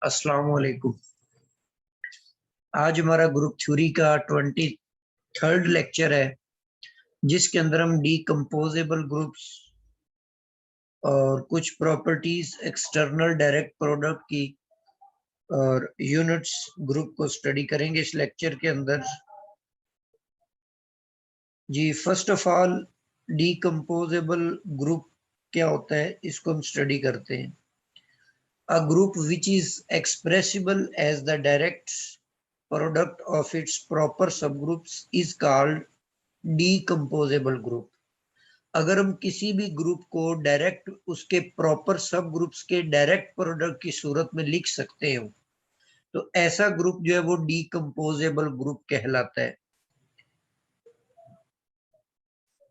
अस्सलाम वालेकुम। आज हमारा ग्रुप थ्योरी का 23rd लेक्चर है, जिसके अंदर हम डीकम्पोजेबल ग्रुप्स और कुछ प्रॉपर्टीज एक्सटर्नल डायरेक्ट प्रोडक्ट की और यूनिट्स ग्रुप को स्टडी करेंगे इस लेक्चर के अंदर। जी, first of all decomposable group क्या होता है, इसको हम स्टडी करते हैं। A group which is expressible as the direct product of its proper subgroups is called decomposable group। अगर हम किसी भी ग्रुप को डायरेक्ट उसके प्रॉपर सब ग्रुप्स के डायरेक्ट प्रोडक्ट की सूरत में लिख सकते हो तो ऐसा ग्रुप जो है वो डीकम्पोजेबल ग्रुप कहलाता है।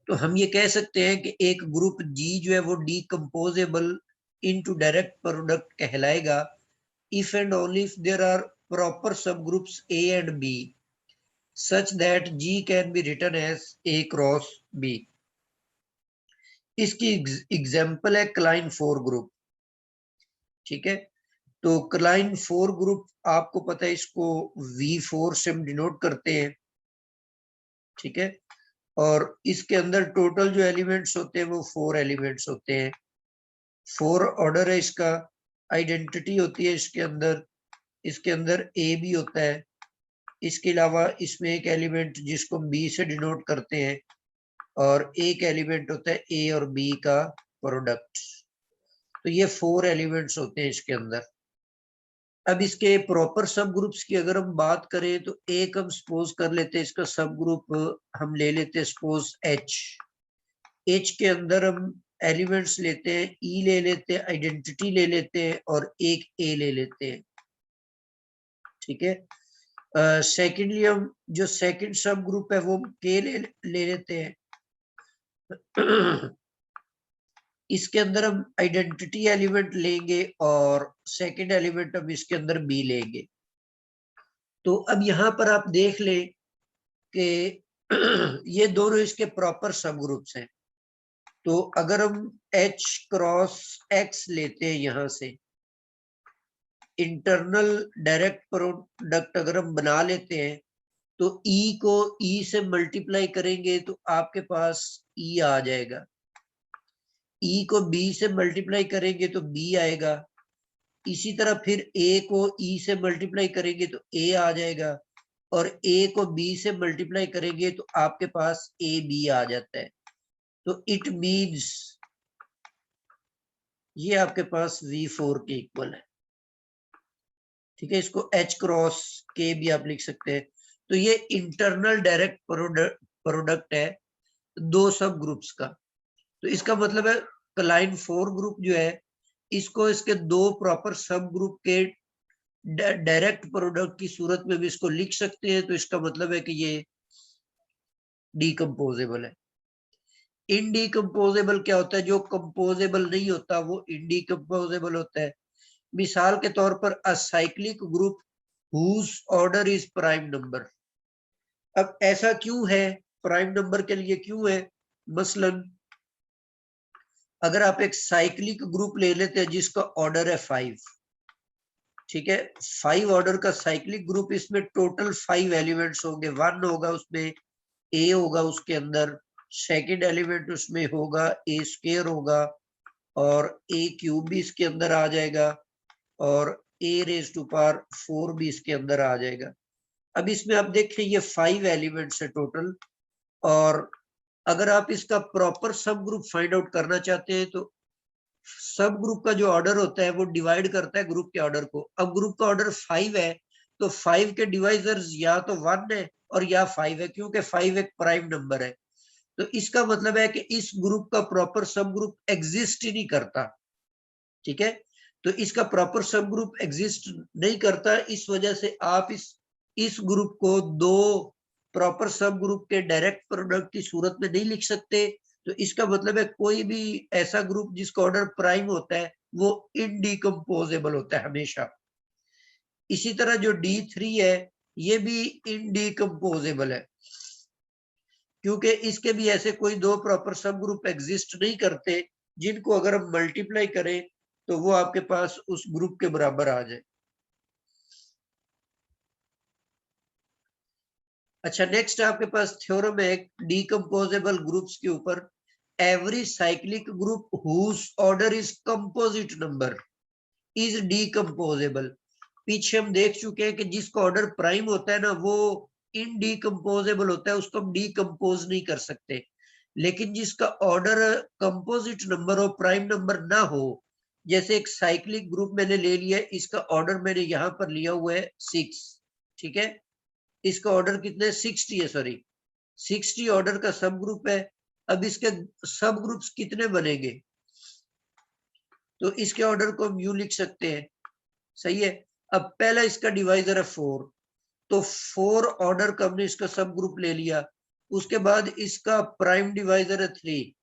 तो हम ये कह सकते हैं कि एक ग्रुप जी जो है वो डीकम्पोजेबल इनटू डायरेक्ट प्रोडक्ट कहलाएगा if and only if there are proper subgroups A and B such that G can be written as A cross B। इसकी एग्जाम्पल है क्लाइन 4 ग्रुप। ठीक है, तो क्लाइन 4 ग्रुप आपको पता है, इसको V4 से हम डिनोट करते हैं। ठीक है, और इसके अंदर टोटल जो एलिमेंट्स होते हैं वो 4 एलिमेंट्स होते हैं। 4 ऑर्डर है इसका, आइडेंटिटी होती है इसके अंदर ए भी होता है। इसके अलावा इसमें एक एलिमेंट जिसको हम बी से डिनोट करते हैं और एक एलिमेंट होता है ए और बी का प्रोडक्ट। तो ये 4 एलिमेंट्स होते हैं इसके अंदर। अब इसके प्रॉपर सब ग्रुप्स की अगर हम बात करें तो एक हम सपोज कर लेते हैं, इसका सब ग्रुप हम ले लेते हैं सपोज एच के अंदर हम एलिमेंट्स लेते हैं, ई ले लेते हैं, आइडेंटिटी ले लेते हैं और एक ए ले लेते हैं। ठीक है, सेकेंडली हम जो सेकंड सब ग्रुप है वो के ले लेते हैं। इसके अंदर हम आइडेंटिटी एलिमेंट लेंगे और सेकंड एलिमेंट हम इसके अंदर बी लेंगे। तो अब यहां पर आप देख लें कि ये दोनों इसके प्रॉपर सब ग्रुप्स हैं। तो अगर हम H क्रॉस X लेते हैं, यहां से इंटरनल डायरेक्ट प्रोडक्ट अगर हम बना लेते हैं तो E को E से मल्टीप्लाई करेंगे तो आपके पास E आ जाएगा। E को B से मल्टीप्लाई करेंगे तो B आएगा। इसी तरह फिर A को E से मल्टीप्लाई करेंगे तो A आ जाएगा और A को B से मल्टीप्लाई करेंगे तो आपके पास AB आ जाता है। तो इट मीन्स ये आपके पास V4 के इक्वल है। ठीक है, इसको H क्रॉस K भी आप लिख सकते हैं। तो ये इंटरनल डायरेक्ट प्रोडक्ट है दो सब ग्रुप्स का। तो इसका मतलब है क्लाइन 4 ग्रुप जो है इसको इसके दो प्रॉपर सब ग्रुप के डायरेक्ट प्रोडक्ट की सूरत में भी इसको लिख सकते हैं। तो इसका मतलब है कि ये डीकम्पोजेबल है। इनडीकम्पोजेबल क्या होता है? जो कंपोजेबल नहीं होता वो इनडीकम्पोजेबल होता है। मिसाल के तौर पर a cyclic group whose order is prime number. अब ऐसा क्यों है, प्राइम नंबर के लिए क्यों है? मसलन अगर आप एक साइक्लिक ग्रुप ले लेते हैं जिसका ऑर्डर है 5, ठीक है, 5 ऑर्डर का साइक्लिक ग्रुप, इसमें टोटल 5 एलिमेंट्स होंगे। 1 होगा उसमें, ए होगा उसके अंदर, सेकंड एलिमेंट उसमें होगा ए स्क्वायर होगा और ए क्यूब भी इसके अंदर आ जाएगा और ए रेज टू पावर 4 भी इसके अंदर आ जाएगा। अब इसमें आप देखें ये 5 एलिमेंट्स है टोटल, और अगर आप इसका प्रॉपर सब ग्रुप फाइंड आउट करना चाहते हैं तो सब ग्रुप का जो ऑर्डर होता है वो डिवाइड करता है ग्रुप के ऑर्डर को। अब ग्रुप का ऑर्डर 5 है तो 5 के डिवाइजर्स या तो 1 है और या 5 है, क्योंकि 5 एक प्राइम नंबर है। तो इसका मतलब है कि इस ग्रुप का प्रॉपर सब ग्रुप एग्जिस्ट ही नहीं करता। ठीक है, तो इसका प्रॉपर सब ग्रुप एग्जिस्ट नहीं करता, इस वजह से आप इस ग्रुप को दो प्रॉपर सब ग्रुप के डायरेक्ट प्रोडक्ट की सूरत में नहीं लिख सकते। तो इसका मतलब है कोई भी ऐसा ग्रुप जिसका ऑर्डर प्राइम होता है वो इनडीकम्पोजेबल होता है हमेशा। इसी तरह जो D3 है ये भी इनडीकम्पोजेबल है, क्योंकि इसके भी ऐसे कोई दो प्रॉपर सब ग्रुप एग्जिस्ट नहीं करते जिनको अगर हम मल्टीप्लाई करें तो वो आपके पास उस ग्रुप के बराबर आ जाए। अच्छा, नेक्स्ट आपके पास थ्योरम है डीकंपोजेबल ग्रुप्स के ऊपर। Every cyclic group whose order is composite number is decomposable. पीछे हम देख चुके हैं कि जिसका ऑर्डर प्राइम होता है ना वो इनडीकंपोजेबल होता है, उसको हम डीकंपोज नहीं कर सकते। लेकिन जिसका ऑर्डर कंपोजिट नंबर हो, प्राइम नंबर ना हो, जैसे एक साइक्लिक ग्रुप मैंने ले लिया, इसका ऑर्डर मैंने यहां पर लिया हुआ है 6, ठीक है। इसका ऑर्डर कितने 60 है, सॉरी 60 ऑर्डर का सब ग्रुप है। अब इसके सब ग्रुप्स कितने बनेंगे, तो इसके ऑर्डर को हम यूं लिख सकते हैं, सही है। अब पहला इसका डिवाइजर है 4, तो 4 ऑर्डर का हमने इसका सब ग्रुप ले लिया। उसके बाद इसका प्राइम डिवाइजर है 3,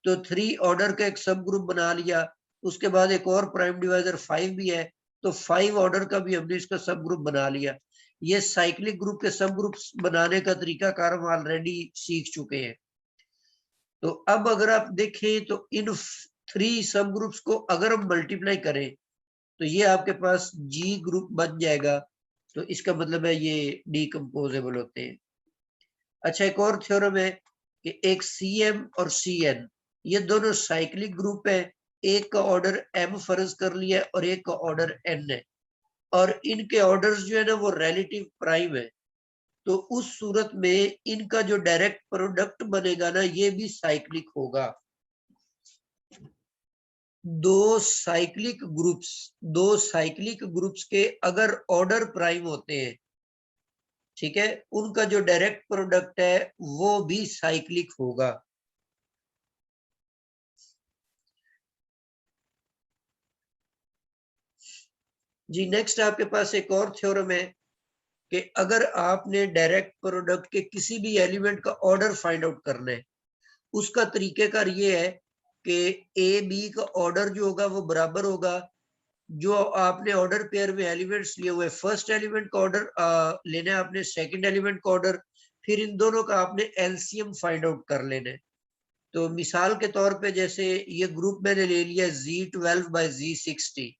तो 3 ऑर्डर का एक सब ग्रुप बना लिया। उसके बाद एक और प्राइम डिवाइजर 5 भी है, तो 5 ऑर्डर का भी हमने इसका सब ग्रुप बना लिया। ये साइक्लिक ग्रुप के सब ग्रुप बनाने का तरीका कार हम ऑलरेडी सीख चुके हैं। तो अब अगर आप देखें तो इन 3 सब ग्रुप्स को अगर हम मल्टीप्लाई करें तो ये आपके पास जी ग्रुप बन जाएगा। तो इसका मतलब है ये डीकंपोजेबल होते हैं। अच्छा, एक और थ्योरम है कि एक सीएम और सीएन ये दोनों साइक्लिक ग्रुप है। एक का ऑर्डर एम फर्ज कर लिया और एक का ऑर्डर एन है, और इनके ऑर्डर्स जो है ना वो रिलेटिव प्राइम है। तो उस सूरत में इनका जो डायरेक्ट प्रोडक्ट बनेगा ना ये भी साइक्लिक होगा। दो साइक्लिक ग्रुप्स के अगर ऑर्डर प्राइम होते हैं, ठीक है, उनका जो डायरेक्ट प्रोडक्ट है वो भी साइक्लिक होगा। जी, नेक्स्ट आपके पास एक और थ्योरम है कि अगर आपने डायरेक्ट प्रोडक्ट के किसी भी एलिमेंट का ऑर्डर फाइंड आउट करना है, उसका तरीकेकार ये है कि ए बी का ऑर्डर जो होगा वो बराबर होगा। जो आपने ऑर्डर पेयर में एलिमेंट्स लिए हुए, फर्स्ट एलिमेंट का ऑर्डर लेना है आपने, सेकंड एलिमेंट का ऑर्डर, फिर इन दोनों का आपने एलसीएम फाइंड आउट कर लेना है। तो मिसाल के तौर पे जैसे ये ग्रुप मैंने ले लिया Z12 बाय Z60,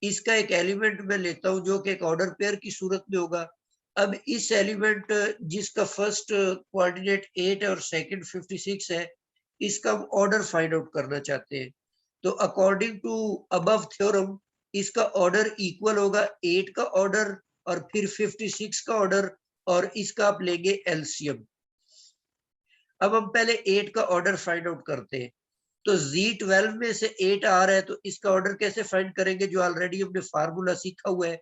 इसका एक एलिमेंट मैं लेता हूं जो कि एक ऑर्डर पेयर की सूरत में होगा। अब इस एलिमेंट जिसका फर्स्ट कोऑर्डिनेट 8 है और सेकंड 56 है, इसका हम ऑर्डर फाइंड आउट करना चाहते हैं। तो अकॉर्डिंग टू अबव थ्योरम इसका ऑर्डर इक्वल होगा 8 का ऑर्डर और फिर 56 का ऑर्डर, और इसका आप लेंगे एलसीएम। अब हम पहले 8 का ऑर्डर फाइंड आउट करते हैं। तो Z12 में से 8 आ रहा है, तो इसका ऑर्डर कैसे फाइंड करेंगे, जो ऑलरेडी हमने फार्मूला सीखा हुआ है।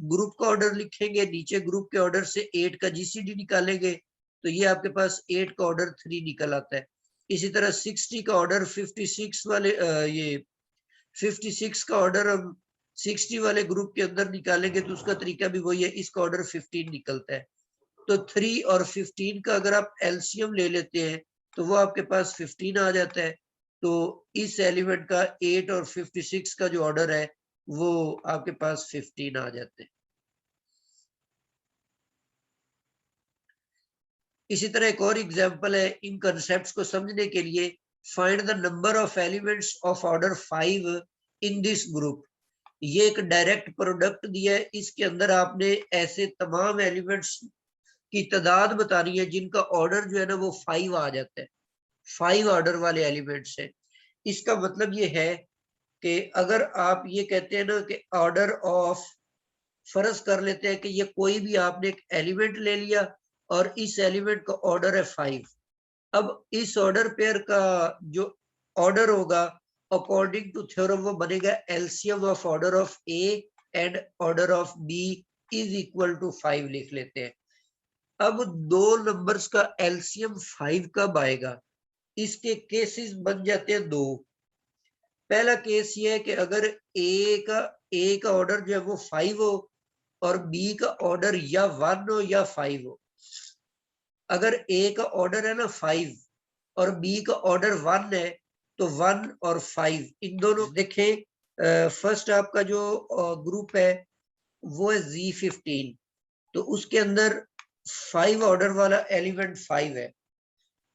ग्रुप का ऑर्डर लिखेंगे, नीचे ग्रुप के ऑर्डर से 8 का जीसीडी निकालेंगे, तो ये आपके पास 8 का ऑर्डर 3 निकल आता है। इसी तरह 60 का ऑर्डर 56 वाले ये 56 का ऑर्डर हम 60 वाले ग्रुप के अंदर निकालेंगे, तो उसका तरीका भी वही है, इसका ऑर्डर 15 निकलता है। तो 3 और 15 का अगर आप एलसीएम ले लेते हैं तो वो आपके पास 15 आ जाता है। तो इस एलिमेंट का 8 और 56 का जो ऑर्डर है वो आपके पास 15 आ जाते हैं। इसी तरह एक और एग्जांपल है इन कॉन्सेप्ट्स को समझने के लिए। Find the number of elements of order 5 in this group. ये एक डायरेक्ट प्रोडक्ट दिया है, इसके अंदर आपने ऐसे तमाम एलिमेंट्स की तादाद बतानी है जिनका ऑर्डर जो है ना वो 5 आ जाता है। 5 ऑर्डर वाले एलिमेंट्स है। इसका मतलब ये है कि अगर आप ये कहते हैं ना कि ऑर्डर ऑफ, फर्ज कर लेते हैं कि ये कोई भी आपने एक एलिमेंट ले लिया और इस एलिमेंट का ऑर्डर है 5। अब इस ऑर्डर पेयर का जो ऑर्डर होगा अकॉर्डिंग टू थ्योरम वो बनेगा LCM of order of A and order of B is equal to 5 लिख लेते हैं। अब दो नंबर्स का एलसीएम 5 कब आएगा, इसके केसेस बन जाते हैं दो। पहला केस ये है कि अगर ए का ऑर्डर जो है वो 5 हो और बी का ऑर्डर या 1 हो या 5 हो। अगर ए का ऑर्डर है ना 5 और बी का ऑर्डर 1 है, तो 1 और 5 इन दोनों देखें। फर्स्ट आपका जो ग्रुप है वो है Z15, तो उसके अंदर 5 ऑर्डर वाला एलिमेंट 5 है,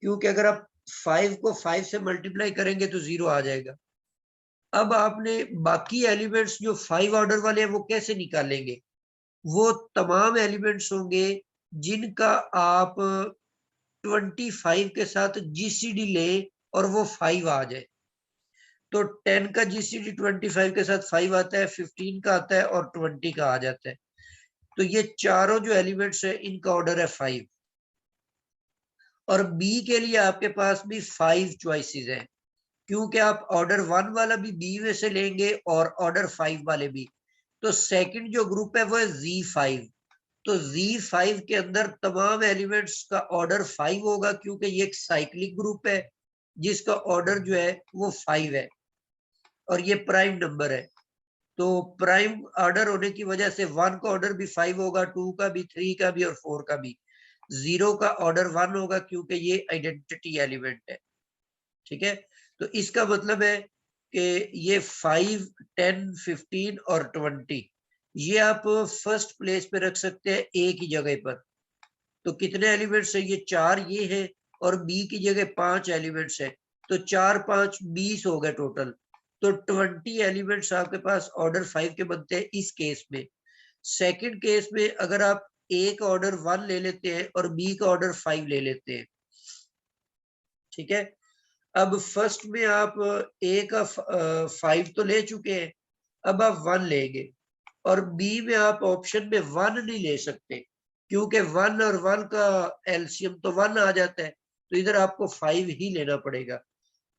क्योंकि अगर आप 5 को 5 से मल्टीप्लाई करेंगे तो 0 आ जाएगा। अब आपने बाकी एलिमेंट्स जो 5 ऑर्डर वाले हैं वो कैसे निकालेंगे, वो तमाम एलिमेंट्स होंगे जिनका आप 25 के साथ जीसीडी ले और वो 5 आ जाए। तो 10 का जीसीडी 25 के साथ 5 आता है, 15 का आता है और 20 का आ जाता है। तो ये चारों जो एलिमेंट्स है इनका ऑर्डर है 5। और बी के लिए आपके पास भी 5 चॉइसेस हैं, क्योंकि आप ऑर्डर 1 वाला भी बी में से लेंगे और ऑर्डर 5 वाले भी। तो सेकंड जो ग्रुप है वो है Z5। तो Z5 के अंदर तमाम एलिमेंट्स का ऑर्डर 5 होगा, क्योंकि ये एक साइक्लिक ग्रुप है जिसका ऑर्डर जो है वो 5 है और ये प्राइम नंबर है। तो प्राइम ऑर्डर होने की वजह से 1 का ऑर्डर भी 5 होगा, 2 का भी, 3 का भी और 4 का भी। 0 का ऑर्डर 1 होगा क्योंकि ये आइडेंटिटी एलिमेंट है। ठीक है, तो इसका मतलब है कि ये 5, 10, 15 और 20 ये आप फर्स्ट प्लेस पे रख सकते हैं एक ही जगह पर। तो कितने एलिमेंट्स है, ये 4 ये है और बी की जगह 5 एलिमेंट्स है। तो 4, 5, 20 हो गए टोटल। तो 20 एलिमेंट्स आपके पास ऑर्डर 5 के बनते हैं इस केस में। सेकंड केस में अगर आप ए का ऑर्डर 1 ले लेते हैं और बी का ऑर्डर 5 ले लेते हैं। ठीक है, अब फर्स्ट में आप ए का 5 तो ले चुके हैं, अब आप 1 लेंगे और बी में आप ऑप्शन में 1 नहीं ले सकते, क्योंकि 1 और 1 का एलसीएम तो 1 आ जाता है। तो इधर आपको 5 ही लेना पड़ेगा।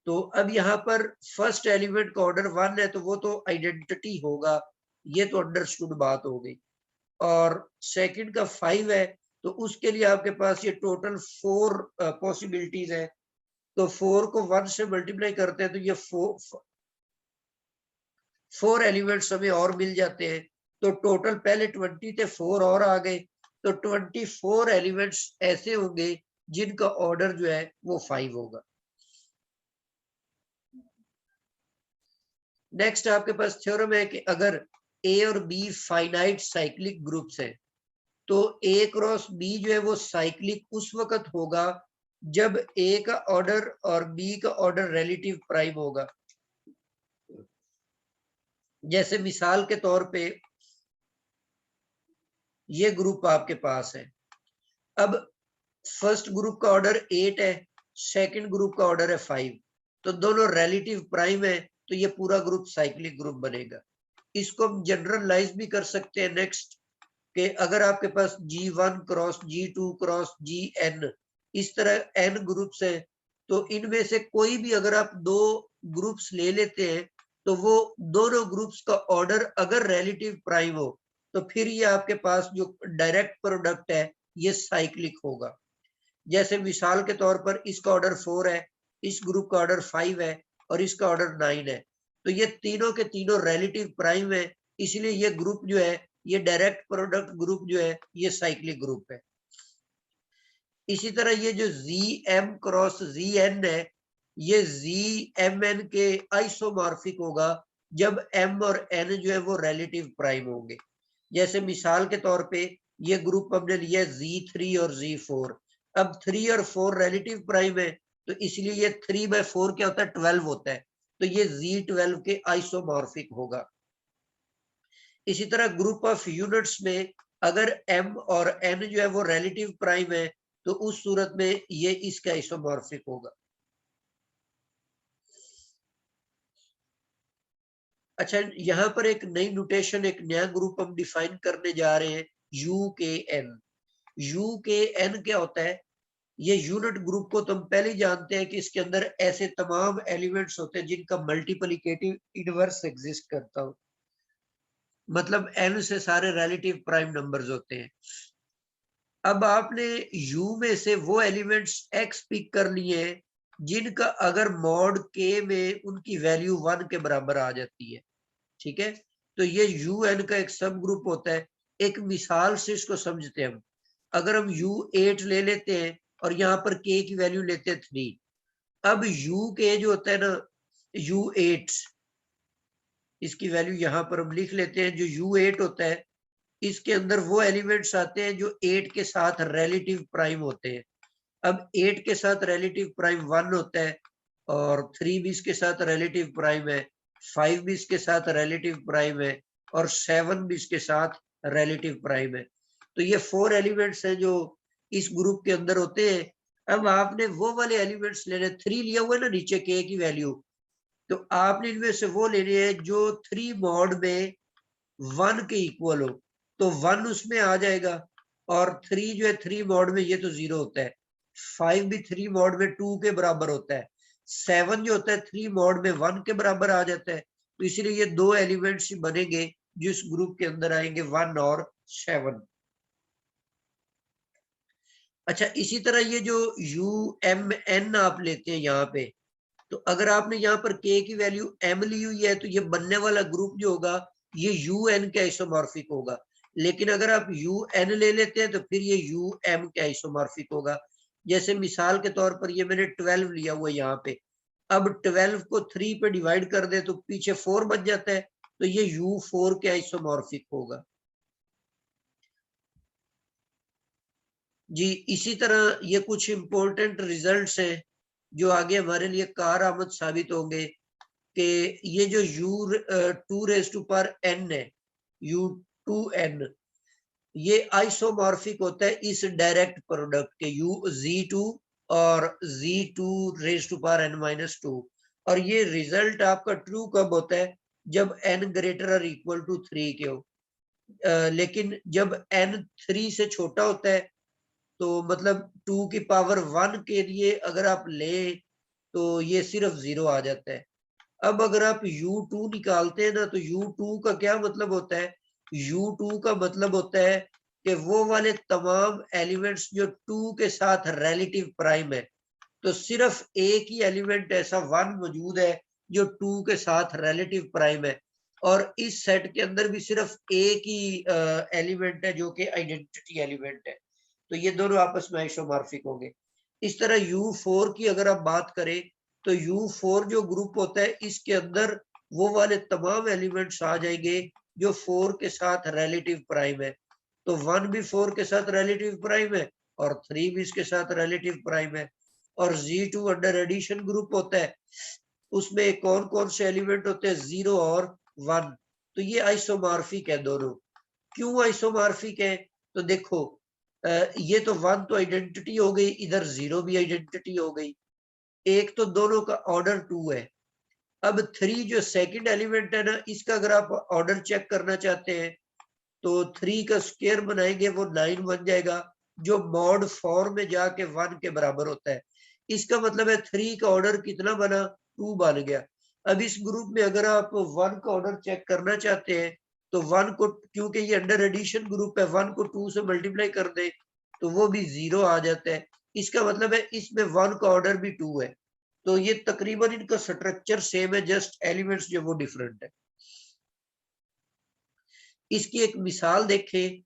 तो अब यहाँ पर फर्स्ट एलिमेंट का ऑर्डर 1 है तो वो तो आइडेंटिटी होगा, ये तो अंडरस्टूड बात हो गई। और सेकंड का 5 है तो उसके लिए आपके पास ये टोटल 4 पॉसिबिलिटीज है। तो 4 को 1 से मल्टीप्लाई करते हैं तो ये 4 एलिमेंट्स हमें और मिल जाते हैं। तो टोटल पहले 20 थे, 4 और आ गए, तो 24 एलिमेंट्स ऐसे होंगे जिनका ऑर्डर जो है वो 5 होगा। नेक्स्ट आपके पास थ्योरम है कि अगर ए और बी फाइनाइट साइक्लिक ग्रुप्स हैं तो ए क्रॉस बी जो है वो साइक्लिक उस वक्त होगा जब ए का ऑर्डर और बी का ऑर्डर रिलेटिव प्राइम होगा। जैसे मिसाल के तौर पे ये ग्रुप आपके पास है। अब फर्स्ट ग्रुप का ऑर्डर 8 है, सेकंड ग्रुप का ऑर्डर है 5, तो दोनों रिलेटिव प्राइम है, तो ये पूरा ग्रुप साइक्लिक ग्रुप बनेगा। इसको हम जनरलाइज भी कर सकते हैं नेक्स्ट, कि अगर आपके पास G1 cross G2 cross Gn इस तरह n ग्रुप्स है, तो इनमें से कोई भी अगर आप 2 ग्रुप्स ले लेते हैं तो वो दोनों ग्रुप्स का ऑर्डर अगर रिलेटिव प्राइम हो तो फिर ये आपके पास जो डायरेक्ट प्रोडक्ट है ये साइक्लिक होगा। जैसे मिसाल के तौर पर इसका ऑर्डर 4 है, इस ग्रुप का ऑर्डर 5 है और इसका ऑर्डर 9 है, तो ये तीनों के तीनों रिलेटिव प्राइम है, इसलिए ये ग्रुप जो है ये डायरेक्ट प्रोडक्ट ग्रुप जो है ये साइक्लिक ग्रुप है। इसी तरह ये जो ZM क्रॉस ZN है ये ZMN के आइसोमॉर्फिक होगा जब M और N जो है वो रिलेटिव प्राइम होंगे। जैसे मिसाल के तौर पे ये ग्रुप हमने लिया Z3 और Z4। अब 3 और 4 रिलेटिव प्राइम है तो इसलिए ये 3/4 क्या होता है, 12 होता है, तो ये Z12 के आइसोमॉर्फिक होगा। इसी तरह ग्रुप ऑफ यूनिट्स में अगर M और N जो है वो रिलेटिव प्राइम है तो उस सूरत में ये इसका आइसोमॉर्फिक होगा। अच्छा, यहाँ पर एक नई नोटेशन, एक नया ग्रुप हम डिफाइन करने जा रहे हैं, UKN। UKN क्या होता है, ये यूनिट ग्रुप को तुम पहले ही जानते हैं कि इसके अंदर ऐसे तमाम एलिमेंट्स होते हैं जिनका मल्टीप्लिकेटिव इनवर्स एग्जिस्ट करता हो, मतलब n से सारे रिलेटिव प्राइम नंबर्स होते हैं। अब आपने u में से वो एलिमेंट्स x पिक कर लिए हैं जिनका अगर मॉड k में उनकी वैल्यू 1 के बराबर आ जाती है। ठीक है, तो ये UN का एक सब ग्रुप होता है। एक मिसाल से इसको समझते हैं हम। अगर हम U8 ले लेते हैं और यहाँ पर k की वैल्यू लेते हैं 3, अब UK जो होता है ना U8, इसकी वैल्यू यहाँ पर हम लिख लेते हैं। जो U8 होता है इसके अंदर वो एलिमेंट्स आते हैं जो 8 के साथ रिलेटिव प्राइम होते हैं। अब 8 के साथ रिलेटिव प्राइम 1 होता है और 3 भी इसके साथ रिलेटिव प्राइम है, 5 भी इसके साथ रिलेटिव प्राइम है और 7 भी इसके साथ रिलेटिव प्राइम है। तो ये 4 एलिमेंट्स हैं जो इस ग्रुप के अंदर होते हैं। अब आपने वो वाले एलिमेंट्स लेने, 3 लिया हुआ है ना नीचे k की वैल्यू, तो आपने इनमें से वो लेने हैं जो 3 मॉड में 1 के इक्वल हो, तो 1 उसमें आ जाएगा, और 3 जो है 3 मॉड में ये तो 0 होता है, 5 भी 3 मॉड में 2 के बराबर होता है, 7 जो होता है 3 मॉड में 1 के बराबर आ जाता है। तो इसलिए ये 2 एलिमेंट्स बनेंगे जो इस ग्रुप के अंदर आएंगे, 1 और 7। अच्छा, इसी तरह ये जो UMN आप लेते हैं यहाँ पे, तो अगर आपने यहाँ पर k की वैल्यू m ली हुई है, तो ये बनने वाला ग्रुप जो होगा ये UN के आइसोमॉर्फिक होगा। लेकिन अगर आप UN ले लेते हैं तो फिर ये UM के आइसोमॉर्फिक होगा। जैसे मिसाल के तौर पर ये मैंने 12 लिया हुआ है यहाँ पे, अब 12 को 3 पे डिवाइड कर दे तो पीछे 4 बच जाता है, तो ये U4 के आइसोमॉर्फिक होगा जी। इसी तरह ये कुछ इंपॉर्टेंट रिजल्ट्स हैं जो आगे हमारे लिए कारआमद साबित होंगे, कि ये जो U2n है, U2n, ये आइसोमॉर्फिक होता है इस डायरेक्ट प्रोडक्ट के Z2 और Z2n-2, और ये रिजल्ट आपका ट्रू कब होता है, जब n ग्रेटर और इक्वल टू 3 के हो। लेकिन जब n 3 से छोटा होता है, तो मतलब 2 की पावर 1 के लिए अगर आप ले तो ये सिर्फ 0 आ जाता है। अब अगर आप U2 निकालते हैं ना, तो U2 का क्या मतलब होता है, U2 का मतलब होता है कि वो वाले तमाम एलिमेंट्स जो 2 के साथ रिलेटिव प्राइम है, तो सिर्फ एक ही एलिमेंट ऐसा 1 मौजूद है जो 2 के साथ रिलेटिव प्राइम है, और इस सेट के अंदर भी सिर्फ एक ही एलिमेंट है जो कि आइडेंटिटी एलिमेंट है, तो ये दोनों आपस में आइसोमॉर्फिक होंगे। इस तरह U4 की अगर आप बात करें, तो U4 जो ग्रुप होता है इसके अंदर वो वाले तमाम एलिमेंट्स आ जाएंगे जो 4 के साथ रिलेटिव प्राइम है, तो 1 भी 4 के साथ रिलेटिव प्राइम है और 3 भी इसके साथ रिलेटिव प्राइम है। और Z2 अंडर एडिशन ग्रुप होता है, उसमें कौन कौन से एलिमेंट होते हैं, 0 और 1, तो ये आइसोमॉर्फिक है दोनों। क्यों आइसोमॉर्फिक है, तो देखो ये तो 1 तो आइडेंटिटी हो गई, इधर 0 भी आइडेंटिटी हो गई, एक तो दोनों का ऑर्डर 2 है। अब 3 जो सेकंड एलिमेंट है ना, इसका अगर आप ऑर्डर चेक करना चाहते हैं तो 3 का स्क्वायर बनाएंगे, वो 9 बन जाएगा, जो मॉड 4 में जाके 1 के बराबर होता है। इसका मतलब है 3 का ऑर्डर कितना बना, 2 बन गया। अब इस ग्रुप में अगर आप 1 का ऑर्डर चेक करना चाहते हैं, तो 1 को, क्योंकि ये अंडर एडिशन ग्रुप है, 1 को 2 से मल्टीप्लाई कर दे तो वो भी 0 आ जाता है। इसका मतलब है इसमें 1 का ऑर्डर भी 2 है, तो ये तकरीबन इनका स्ट्रक्चर सेम है, जस्ट एलिमेंट्स जो वो डिफरेंट है। इसकी एक मिसाल देखें,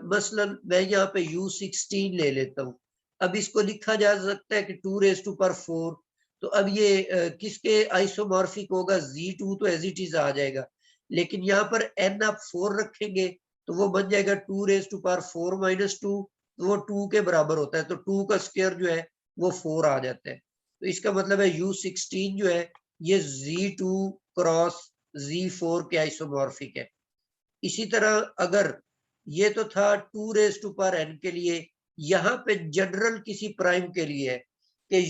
मसलन मैं यहाँ पे U16 ले लेता हूँ। अब इसको लिखा जा सकता है कि 2⁴, तो अब ये किसके आइसोमॉर्फिक होगा, Z2 तो एज इट इज आ जाएगा, लेकिन यहाँ पर n आप 4 रखेंगे तो वो बन जाएगा 2⁴ - 2, तो वो 2 के बराबर होता है, तो 2 का स्क्वायर जो है वो 4 आ जाता है। तो इसका मतलब है U16 जो है ये Z2 क्रॉस Z4 के आइसोमॉर्फिक है। इसी तरह अगर ये तो था 2⁴n के लिए, यहाँ पे जनरल किसी प्राइम के लिए है कि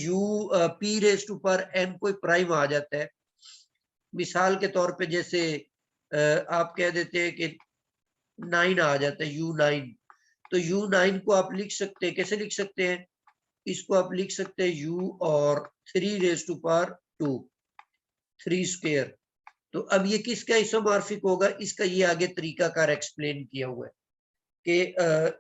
P⁴n कोई प्राइम आ जाता है, मिसाल के तौर पे जैसे आप कह देते हैं कि 9 आ जाता है, U9, तो U9 को आप लिख सकते हैं, कैसे लिख सकते हैं, इसको आप लिख सकते हैं U और 3⁴2, 3 स्क्वायर। तो अब ये किसका आइसोमॉर्फिक होगा, इसका ये आगे तरीकाकार एक्सप्लेन किया हुआ है कि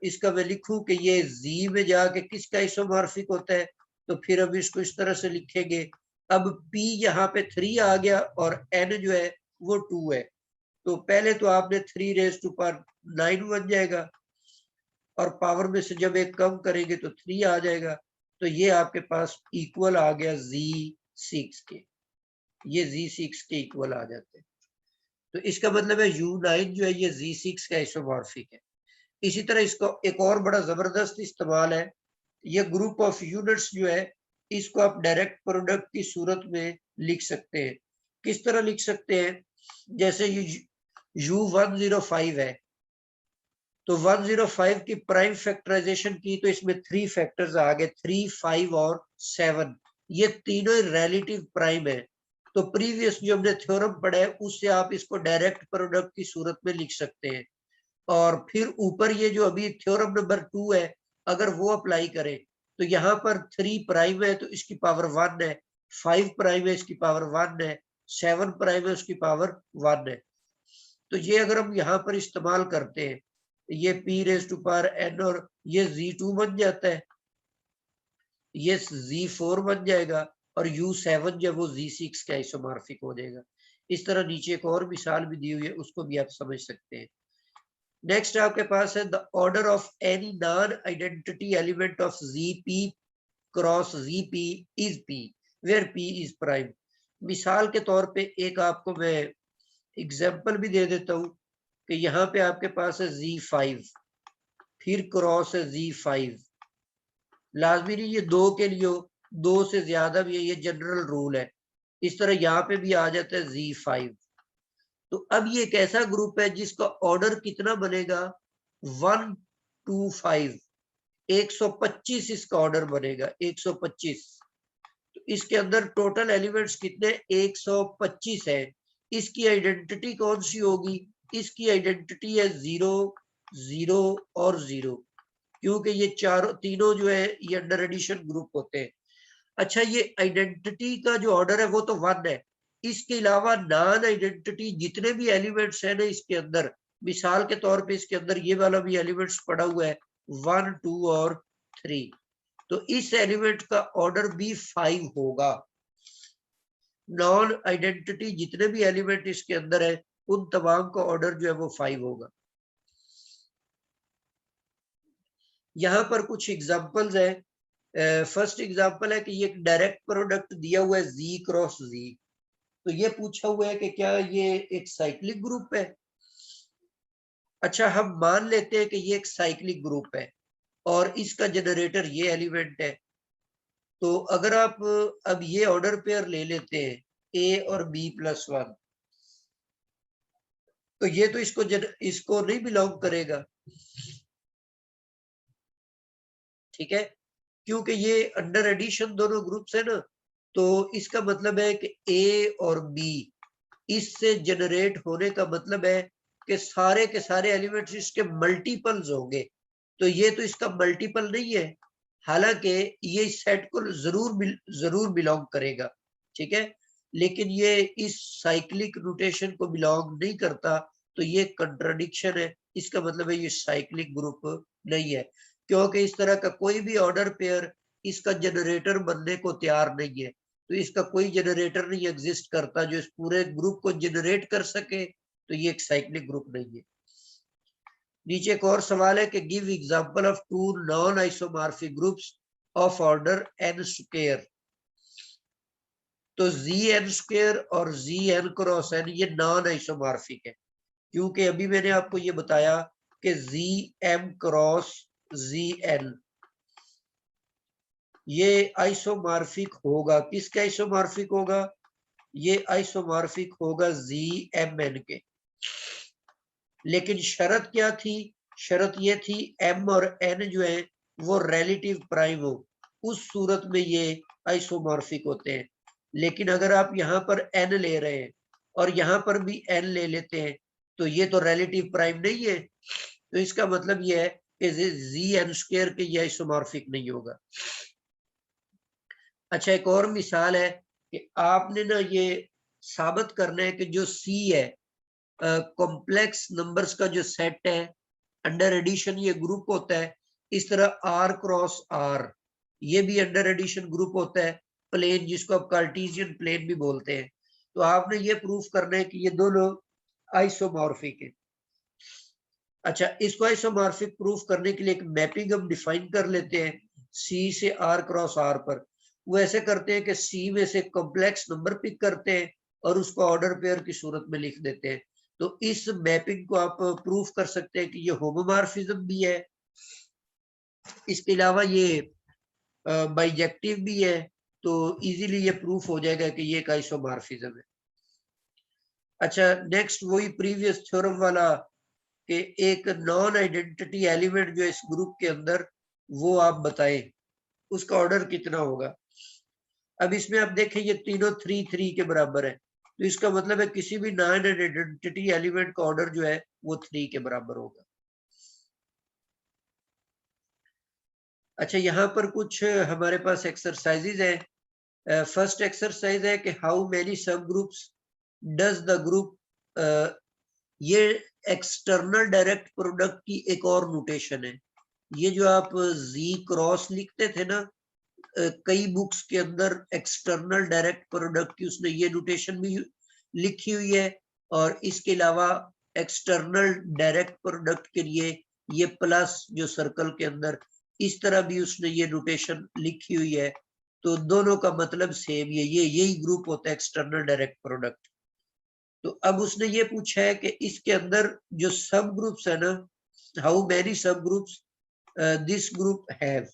इसका मैं लिखूं कि ये Z में जाके किसका आइसोमॉर्फिक होता है, तो फिर अब इसको इस तरह से लिखेंगे। अब P यहाँ पे 3 आ गया और N जो है वो 2 है, तो पहले तो आपने 3⁹ बन जाएगा, और पावर में से जब एक कम करेंगे तो 3 आ जाएगा, तो ये आपके पास इक्वल आ गया Z6 के, ये Z6 के इक्वल आ जाते हैं। तो इसका मतलब है U9 जो है ये Z6 का आइसोमॉर्फिक है। इसी तरह इसको एक और बड़ा जबरदस्त इस्तेमाल है, ये ग्रुप ऑफ यूनिट्स जो है इसको आप डायरेक्ट प्रोडक्ट की सूरत में लिख सकते हैं। किस तरह लिख सकते हैं, जैसे ये U105 है, तो 105 की प्राइम फैक्टराइजेशन की तो इसमें 3 फैक्टर्स आ गए, 3, 5 और 7। ये तीनों रिलेटिव प्राइम है। तो प्रीवियस जो हमने थ्योरम पढ़ा है उससे आप इसको डायरेक्ट प्रोडक्ट की सूरत में लिख सकते हैं। और फिर ऊपर ये जो अभी थ्योरम नंबर 2 है, अगर वो अप्लाई करें तो यहाँ पर 3 प्राइम है तो इसकी पावर 1 है, 5 प्राइम है इसकी पावर 1 है, 7 प्राइम है उसकी पावर 1 है। तो ये अगर हम यहाँ पर इस्तेमाल करते हैं, ये p raise to power n और ये z2 बन जाता है, ये z4 बन जाएगा और u7 जो वो z6 का आइसोमॉर्फिक हो जाएगा। इस तरह नीचे एक और मिसाल भी दी हुई है, उसको भी आप समझ सकते हैं। नेक्स्ट आपके पास है the order of any non identity element of zp cross zp is p where p is prime. मिसाल के तौर पे एक आपको मैं एग्जांपल भी दे देता हूं कि यहाँ पे आपके पास है z5, फिर क्रॉस है z5, लाजमी नहीं ये 2 के लिए हो, 2 से ज्यादा भी है, ये जनरल रूल है। इस तरह यहाँ पे भी आ जाता है z5। तो अब ये एक ऐसा ग्रुप है जिसका ऑर्डर कितना बनेगा, 1 2 5, 125 इसका ऑर्डर बनेगा, 125। तो इसके अंदर टोटल एलिमेंट्स कितने, 125 है। इसकी आइडेंटिटी कौन सी होगी, इसकी आइडेंटिटी है 0 0 और 0, क्योंकि ये तीनों जो है ये अंडर एडिशन ग्रुप होते हैं। अच्छा, ये आइडेंटिटी का जो ऑर्डर है वो तो 1 है। इसके अलावा नॉन आइडेंटिटी जितने भी एलिमेंट्स है ना इसके अंदर, मिसाल के तौर पे इसके अंदर ये वाला भी एलिमेंट्स पड़ा हुआ है 1 2 और 3, तो इस एलिमेंट का ऑर्डर भी 5 होगा। नॉन आइडेंटिटी जितने भी एलिमेंट इसके अंदर है उन तमाम का ऑर्डर जो है वो 5 होगा। यहाँ पर कुछ एग्जांपल्स है। फर्स्ट एग्जांपल है कि ये एक डायरेक्ट प्रोडक्ट दिया हुआ है z क्रॉस z। तो ये पूछा हुआ है कि क्या ये एक साइक्लिक ग्रुप है। अच्छा, हम मान लेते हैं कि ये एक साइक्लिक ग्रुप है और इसका जनरेटर ये एलिमेंट है। तो अगर आप अब ये ऑर्डर पेयर ले लेते हैं a और b प्लस 1, तो ये तो इसको नहीं बिलोंग करेगा, ठीक है, क्योंकि ये अंडर एडिशन दोनों ग्रुप्स है ना। तो इसका मतलब है कि a और b इससे जनरेट होने का मतलब है कि सारे के सारे एलिमेंट्स इसके मल्टीपल्स होंगे। तो ये तो इसका मल्टीपल नहीं है, हालांकि ये इस सेट को जरूर बिलोंग करेगा, ठीक है, लेकिन ये इस साइक्लिक रोटेशन को बिलोंग नहीं करता। तो ये कंट्राडिक्शन है, इसका मतलब है ये साइक्लिक ग्रुप नहीं है, क्योंकि इस तरह का कोई भी ऑर्डर पेयर इसका जनरेटर बनने को तैयार नहीं है। तो इसका कोई जनरेटर नहीं एग्जिस्ट करता जो इस पूरे ग्रुप को जनरेट कर सके, तो ये एक साइक्लिक ग्रुप नहीं है। नीचे एक और सवाल है कि give example of 2 non isomorphic groups of order n square. तो zn स्क्वायर और zn क्रॉस n ये नॉन आइसोमॉर्फिक है, क्योंकि अभी मैंने आपको ये बताया कि zm क्रॉस zn ये आइसोमॉर्फिक होगा, किसके आइसोमॉर्फिक होगा, ये आइसोमॉर्फिक होगा ZMN के। लेकिन शर्त क्या थी, शर्त ये थी m और n जो है वो रिलेटिव प्राइम हो, उस सूरत में ये आइसोमॉर्फिक होते हैं। लेकिन अगर आप यहाँ पर n ले रहे हैं और यहाँ पर भी n ले लेते हैं तो ये तो रिलेटिव प्राइम नहीं है। तो इसका मतलब ये है कि zn स्क्वायर के ये आइसोमॉर्फिक नहीं होगा। अच्छा, एक और मिसाल है कि आपने ना ये साबित करना है कि जो C है कॉम्प्लेक्स नंबर्स का जो सेट है, अंडर एडिशन ये ग्रुप होता है। इस तरह R क्रॉस R ये भी अंडर एडिशन ग्रुप होता है, प्लेन जिसको आप कार्टेशियन प्लेन भी बोलते हैं। तो आपने ये प्रूफ करना है कि ये दोनों आइसोमॉर्फिक है। अच्छा, इसको आइसोमॉर्फिक प्रूफ करने के लिए एक मैपिंग हम डिफाइन कर लेते हैं C से R क्रॉस R पर। वो ऐसे करते हैं कि C में से कॉम्प्लेक्स नंबर पिक करते हैं और उसको ऑर्डर पेयर की सूरत में लिख देते हैं। तो इस मैपिंग को आप प्रूफ कर सकते हैं कि ये होमोमॉर्फिज्म भी है, इसके अलावा ये बाइजेक्टिव भी है। तो इजीली ये प्रूफ हो जाएगा कि ये एक आइसोमॉर्फिज्म है। अच्छा, नेक्स्ट वही प्रीवियस थ्योरम वाला कि एक नॉन आइडेंटिटी एलिमेंट जो इस ग्रुप के अंदर, वो आप बताएं उसका ऑर्डर कितना होगा। अब इसमें आप देखें ये तीनों 3 3 के बराबर है, तो इसका मतलब है किसी भी नॉन आइडेंटिटी एलिमेंट का ऑर्डर जो है वो 3 के बराबर होगा। अच्छा, यहाँ पर कुछ हमारे पास एक्सरसाइजेज है। फर्स्ट एक्सरसाइज है कि हाउ मेनी सब ग्रुप्स डज द ग्रुप, ये एक्सटर्नल डायरेक्ट प्रोडक्ट की एक और नोटेशन है। ये जो आप जी क्रॉस लिखते थे ना, कई बुक्स के अंदर एक्सटर्नल डायरेक्ट प्रोडक्ट की उसने ये नोटेशन भी लिखी हुई है, और इसके अलावा एक्सटर्नल डायरेक्ट प्रोडक्ट के लिए ये प्लस जो सर्कल के अंदर इस तरह भी उसने ये नोटेशन लिखी हुई है। तो दोनों का मतलब सेम ये यही ग्रुप होता है एक्सटर्नल डायरेक्ट प्रोडक्ट। तो अब उसने ये पूछा है कि इसके अंदर जो सब ग्रुप्स है ना, हाउ मेनी सब ग्रुप्स दिस ग्रुप हैव।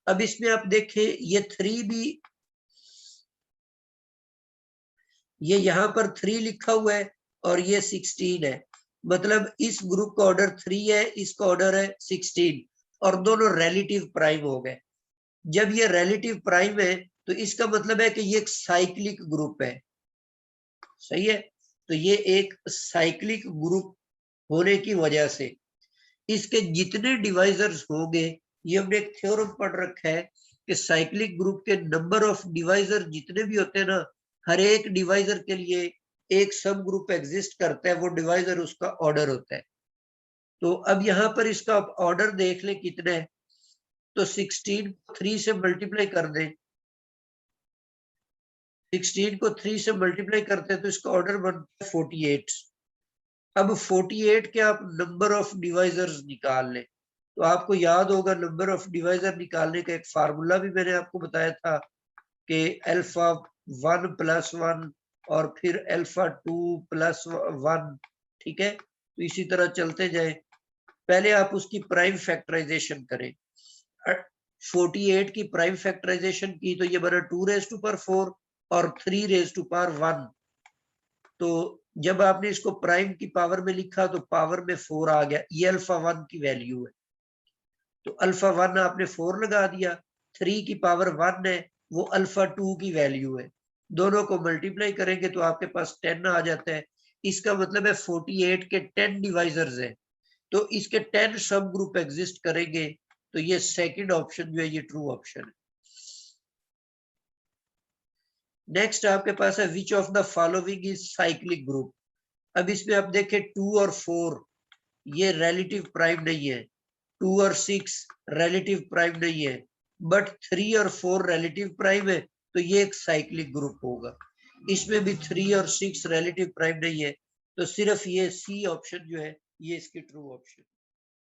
अब इसमें आप देखें ये 3 भी, ये यहाँ पर 3 लिखा हुआ है और ये 16 है, मतलब इस ग्रुप का ऑर्डर 3 है, इसका ऑर्डर है 16, और दोनों रिलेटिव प्राइम हो गए। जब ये रिलेटिव प्राइम है तो इसका मतलब है कि ये एक साइक्लिक ग्रुप है, सही है। तो ये एक साइक्लिक ग्रुप होने की वजह से इसके जितने डिवाइजर्स होंगे, ये हमने एक थ्योरम पढ़ रखा है कि साइक्लिक ग्रुप के नंबर ऑफ डिवाइजर जितने भी होते हैं ना, हर एक डिवाइजर के लिए एक सब ग्रुप एग्जिस्ट करता है, वो डिवाइजर उसका ऑर्डर होता है। तो अब यहाँ पर इसका ऑर्डर देख ले कितना है, तो 16 को 3 से मल्टीप्लाई कर दें, 16 को 3 से मल्टीप्लाई करते हैं तो इसका ऑर्डर बनता है 48। अब 48 के आप नंबर ऑफ डिवाइजर्स निकाल लें, तो आपको याद होगा नंबर ऑफ डिवाइजर निकालने का एक फार्मूला भी मैंने आपको बताया था कि अल्फा 1 + 1 और फिर अल्फा 2 + 1, ठीक है। तो इसी तरह चलते जाए, पहले आप उसकी प्राइम फैक्टराइजेशन करें। 48 की प्राइम फैक्टराइजेशन की तो ये बना 2⁴ और 3⁴1। तो जब आपने इसको प्राइम की पावर में लिखा तो पावर में 4 आ गया, ये अल्फा 1 की वैल्यू है। तो अल्फा 1 आपने 4 लगा दिया, 3 की पावर 1 है, वो अल्फा 2 की वैल्यू है। दोनों को मल्टीप्लाई करेंगे तो आपके पास 10 आ जाता है। इसका मतलब है 48 के 10 डिवाइजर्स है, तो इसके 10 सब ग्रुप एग्जिस्ट करेंगे। तो ये सेकंड ऑप्शन जो है ये ट्रू ऑप्शन है। नेक्स्ट आपके पास है which of the following is cyclic group. अब इसमें आप देखें 2 और 4 ये रिलेटिव प्राइम नहीं है, 2 और 6 रिलेटिव प्राइम नहीं है, बट 3 और 4 रिलेटिव प्राइम है, तो ये एक साइक्लिक ग्रुप होगा। इसमें भी 3 और 6 रिलेटिव प्राइम नहीं है, तो सिर्फ ये सी ऑप्शन जो है ये इसकी ट्रू ऑप्शन।